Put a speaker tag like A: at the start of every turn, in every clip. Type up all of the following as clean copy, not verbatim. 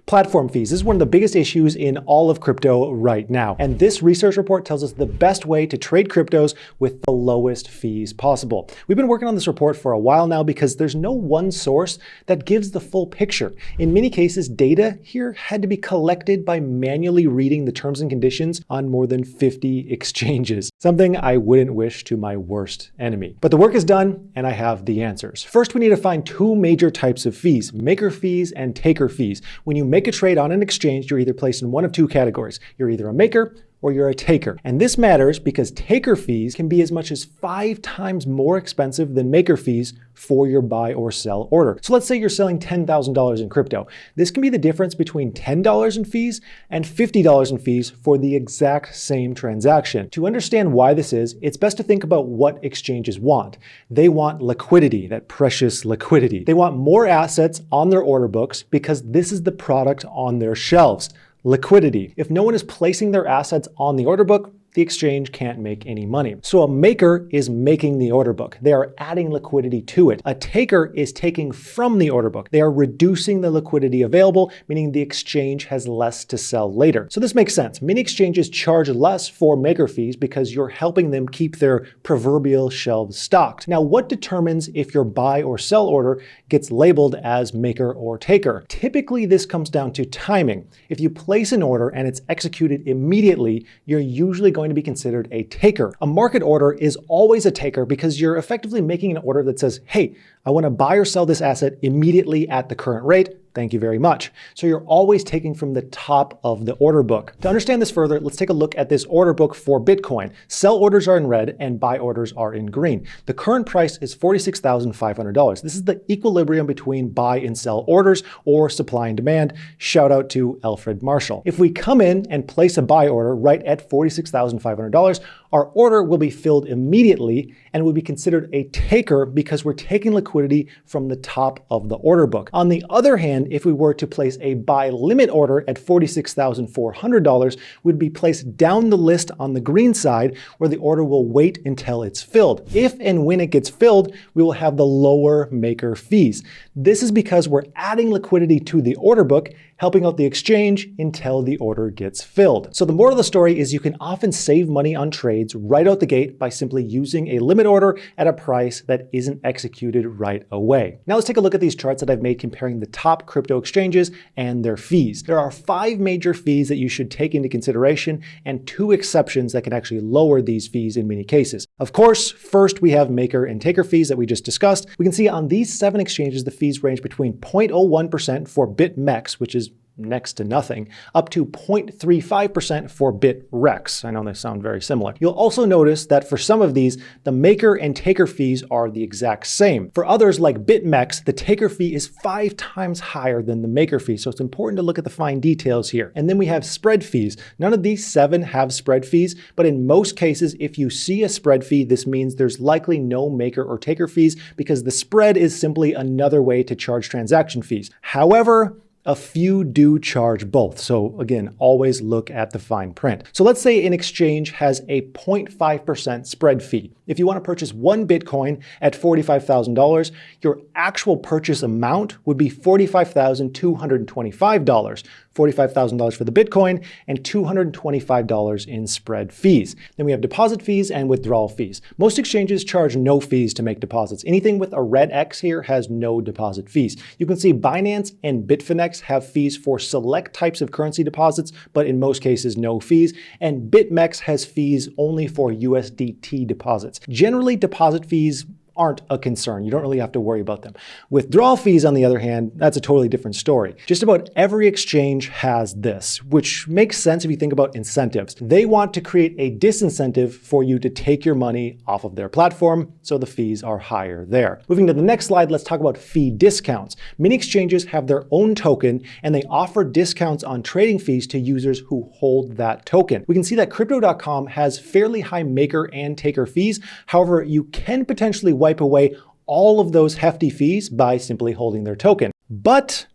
A: Platform fees. This is one of the biggest issues in all of crypto right now. And this research report tells us the best way to trade cryptos with the lowest fees possible. We've been working on this report for a while now because there's no one source that gives the full picture. In many cases, data here had to be collected by manually reading the terms and conditions on more than 50 exchanges, something I wouldn't wish to my worst enemy. But the work is done and I have the answers. First, we need to find two major types of fees, maker fees and taker fees. When you make a trade on an exchange, you're either placed in one of two categories. You're either a maker or you're a taker. And this matters because taker fees can be as much as 5 times more expensive than maker fees for your buy or sell order. So let's say you're selling $10,000 in crypto. This can be the difference between $10 in fees and $50 in fees for the exact same transaction. To understand why this is, it's best to think about what exchanges want. They want liquidity, that precious liquidity. They want more assets on their order books because this is the product on their shelves. Liquidity. If no one is placing their assets on the order book, the exchange can't make any money. So a maker is making the order book. They are adding liquidity to it. A taker is taking from the order book. They are reducing the liquidity available, meaning the exchange has less to sell later. So this makes sense. Many exchanges charge less for maker fees because you're helping them keep their proverbial shelves stocked. Now, what determines if your buy or sell order gets labeled as maker or taker? Typically, this comes down to timing. If you place an order and it's executed immediately, you're usually going to be considered a taker. A market order is always a taker because you're effectively making an order that says, hey, I want to buy or sell this asset immediately at the current rate. Thank you very much. So you're always taking from the top of the order book. To understand this further, let's take a look at this order book for Bitcoin. Sell orders are in red and buy orders are in green. The current price is $46,500. This is the equilibrium between buy and sell orders or supply and demand. Shout out to Alfred Marshall. If we come in and place a buy order right at $46,500, our order will be filled immediately and will be considered a taker because we're taking liquidity from the top of the order book. On the other hand, if we were to place a buy limit order at $46,400, we'd be placed down the list on the green side where the order will wait until it's filled. If and when it gets filled, we will have the lower maker fees. This is because we're adding liquidity to the order book, helping out the exchange until the order gets filled. So the moral of the story is you can often save money on trades right out the gate by simply using a limit order at a price that isn't executed right away. Now let's take a look at these charts that I've made comparing the top crypto exchanges and their fees. There are 5 major fees that you should take into consideration and 2 exceptions that can actually lower these fees in many cases. Of course, first we have maker and taker fees that we just discussed. We can see on these 7 exchanges, the fees range between 0.01% for BitMEX, which is next to nothing, up to 0.35% for BitREX. I know they sound very similar. You'll also notice that for some of these, the maker and taker fees are the exact same. For others like BitMEX, the taker fee is 5 times higher than the maker fee, so it's important to look at the fine details here. And then we have spread fees. None of these 7 have spread fees, but in most cases, if you see a spread fee, this means there's likely no maker or taker fees because the spread is simply another way to charge transaction fees. However, a few do charge both. So again, always look at the fine print. So let's say an exchange has a 0.5% spread fee. If you want to purchase 1 Bitcoin at $45,000, your actual purchase amount would be $45,225. $45,000 for the Bitcoin and $225 in spread fees. Then we have deposit fees and withdrawal fees. Most exchanges charge no fees to make deposits. Anything with a red X here has no deposit fees. You can see Binance and Bitfinex have fees for select types of currency deposits, but in most cases, no fees. And BitMEX has fees only for USDT deposits. Generally, deposit fees aren't a concern. You don't really have to worry about them. Withdrawal fees, on the other hand, that's a totally different story. Just about every exchange has this, which makes sense if you think about incentives. They want to create a disincentive for you to take your money off of their platform, so the fees are higher there. Moving to the next slide, let's talk about fee discounts. Many exchanges have their own token, and they offer discounts on trading fees to users who hold that token. We can see that Crypto.com has fairly high maker and taker fees. However, you can potentially wipe away all of those hefty fees by simply holding their token. But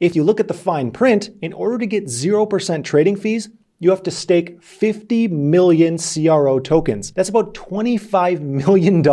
A: if you look at the fine print, in order to get 0% trading fees, you have to stake 50 million CRO tokens. That's about $25 million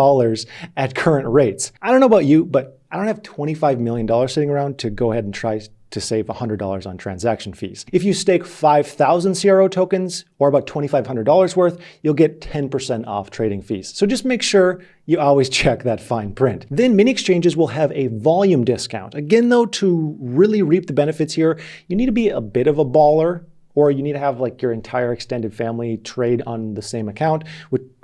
A: at current rates. I don't know about you, but I don't have $25 million sitting around to go ahead and try to save $100 on transaction fees. If you stake 5,000 CRO tokens, or about $2,500 worth, you'll get 10% off trading fees. So just make sure you always check that fine print. Then mini exchanges will have a volume discount. Again though, to really reap the benefits here, you need to be a bit of a baller, or you need to have like your entire extended family trade on the same account,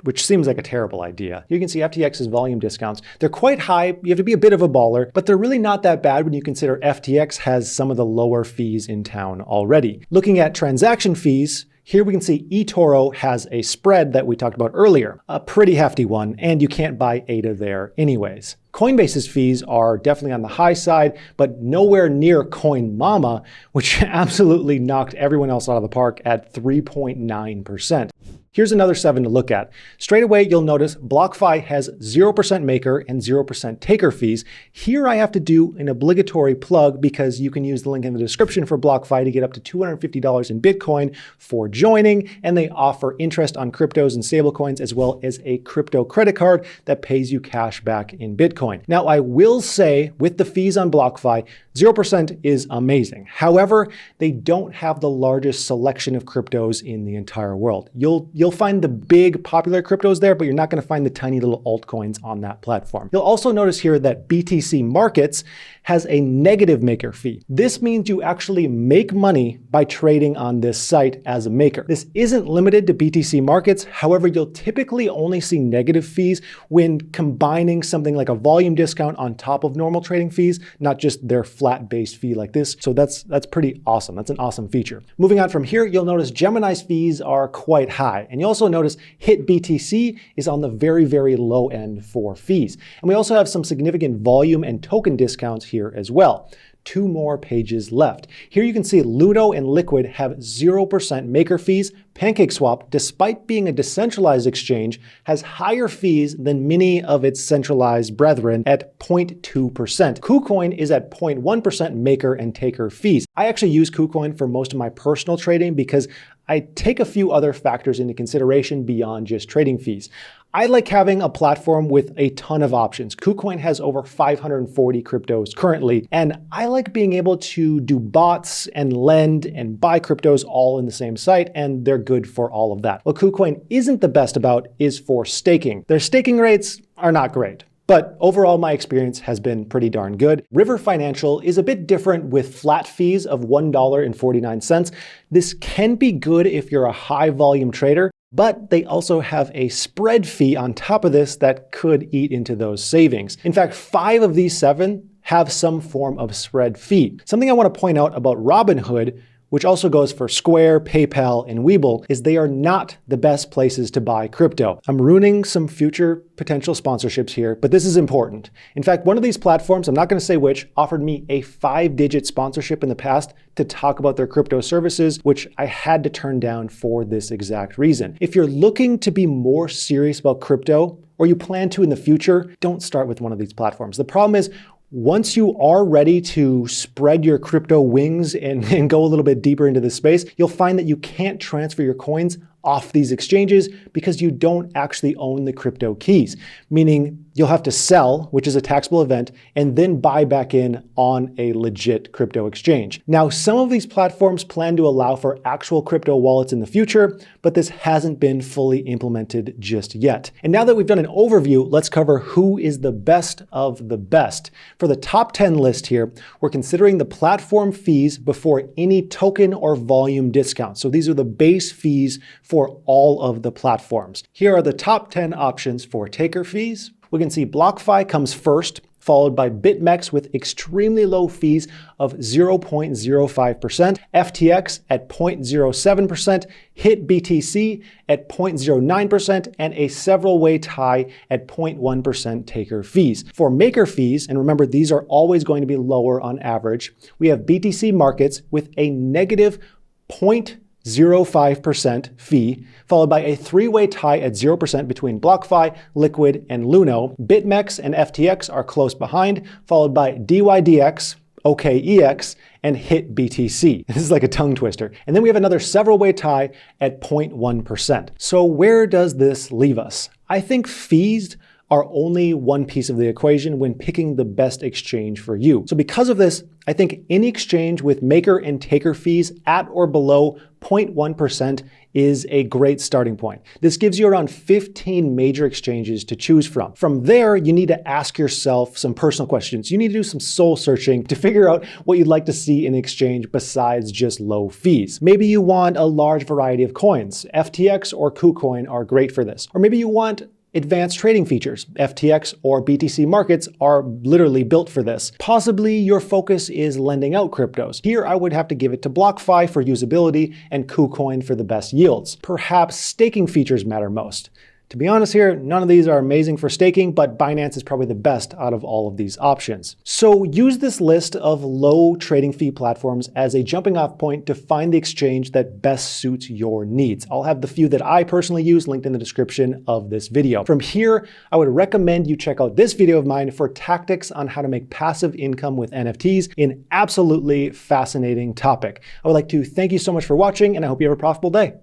A: which seems like a terrible idea. You can see FTX's volume discounts. They're quite high. You have to be a bit of a baller, but they're really not that bad when you consider FTX has some of the lower fees in town already. Looking at transaction fees, here we can see eToro has a spread that we talked about earlier, a pretty hefty one, and you can't buy ADA there anyways. Coinbase's fees are definitely on the high side, but nowhere near CoinMama, which absolutely knocked everyone else out of the park at 3.9%. Here's another 7 to look at. Straight away, you'll notice BlockFi has 0% maker and 0% taker fees. Here I have to do an obligatory plug because you can use the link in the description for BlockFi to get up to $250 in Bitcoin for joining, and they offer interest on cryptos and stablecoins as well as a crypto credit card that pays you cash back in Bitcoin. Now, I will say with the fees on BlockFi, 0% is amazing. However, they don't have the largest selection of cryptos in the entire world. You'll find the big popular cryptos there, but you're not going to find the tiny little altcoins on that platform. You'll also notice here that BTC Markets has a negative maker fee. This means you actually make money by trading on this site as a maker. This isn't limited to BTC Markets. However, you'll typically only see negative fees when combining something like a volume discount on top of normal trading fees, not just their flat-based fee like this. So that's pretty awesome. That's an awesome feature. Moving on from here, you'll notice Gemini's fees are quite high. And you also notice HitBTC is on the very, very low end for fees. And we also have some significant volume and token discounts here as well. 2 more pages left. Here you can see Luno and Liquid have 0% maker fees. PancakeSwap, despite being a decentralized exchange, has higher fees than many of its centralized brethren at 0.2%. KuCoin is at 0.1% maker and taker fees. I actually use KuCoin for most of my personal trading because I take a few other factors into consideration beyond just trading fees. I like having a platform with a ton of options. KuCoin has over 540 cryptos currently, and I like being able to do bots and lend and buy cryptos all in the same site, and they're good for all of that. What KuCoin isn't the best about is for staking. Their staking rates are not great. But overall, my experience has been pretty darn good. River Financial is a bit different with flat fees of $1.49. This can be good if you're a high volume trader, but they also have a spread fee on top of this that could eat into those savings. In fact, 5 of these 7 have some form of spread fee. Something I want to point out about Robinhood, which also goes for Square, PayPal, and Webull, is they are not the best places to buy crypto. I'm ruining some future potential sponsorships here, but this is important. In fact, one of these platforms, I'm not going to say which, offered me a 5-digit sponsorship in the past to talk about their crypto services, which I had to turn down for this exact reason. If you're looking to be more serious about crypto, or you plan to in the future, don't start with one of these platforms. The problem is, once you are ready to spread your crypto wings and go a little bit deeper into this space, you'll find that you can't transfer your coins off these exchanges because you don't actually own the crypto keys, meaning you'll have to sell, which is a taxable event, and then buy back in on a legit crypto exchange. Now, some of these platforms plan to allow for actual crypto wallets in the future, but this hasn't been fully implemented just yet. And now that we've done an overview, let's cover who is the best of the best. For the top 10 list here, we're considering the platform fees before any token or volume discounts. So these are the base fees for all of the platforms. Here are the top 10 options for taker fees. We can see BlockFi comes first, followed by BitMEX with extremely low fees of 0.05%, FTX at 0.07%, HitBTC at 0.09%, and a several-way tie at 0.1% taker fees. For maker fees, and remember these are always going to be lower on average, we have BTC Markets with a negative 0.05% fee, followed by a 3-way tie at 0% between BlockFi, Liquid, and Luno. BitMEX and FTX are close behind, followed by DYDX, OKEX, and HitBTC. This is like a tongue twister. And then we have another several-way tie at 0.1%. So where does this leave us? I think fees are only one piece of the equation when picking the best exchange for you. So because of this, I think any exchange with maker and taker fees at or below 0.1% is a great starting point. This gives you around 15 major exchanges to choose from. From there, you need to ask yourself some personal questions. You need to do some soul searching to figure out what you'd like to see in exchange besides just low fees. Maybe you want a large variety of coins. FTX or KuCoin are great for this. Or maybe you want advanced trading features. FTX or BTC markets are literally built for this. Possibly your focus is lending out cryptos. Here I would have to give it to BlockFi for usability and KuCoin for the best yields. Perhaps staking features matter most. To be honest here, none of these are amazing for staking, but Binance is probably the best out of all of these options. So use this list of low trading fee platforms as a jumping off point to find the exchange that best suits your needs. I'll have the few that I personally use linked in the description of this video. From here, I would recommend you check out this video of mine for tactics on how to make passive income with NFTs, an absolutely fascinating topic. I would like to thank you so much for watching, and I hope you have a profitable day.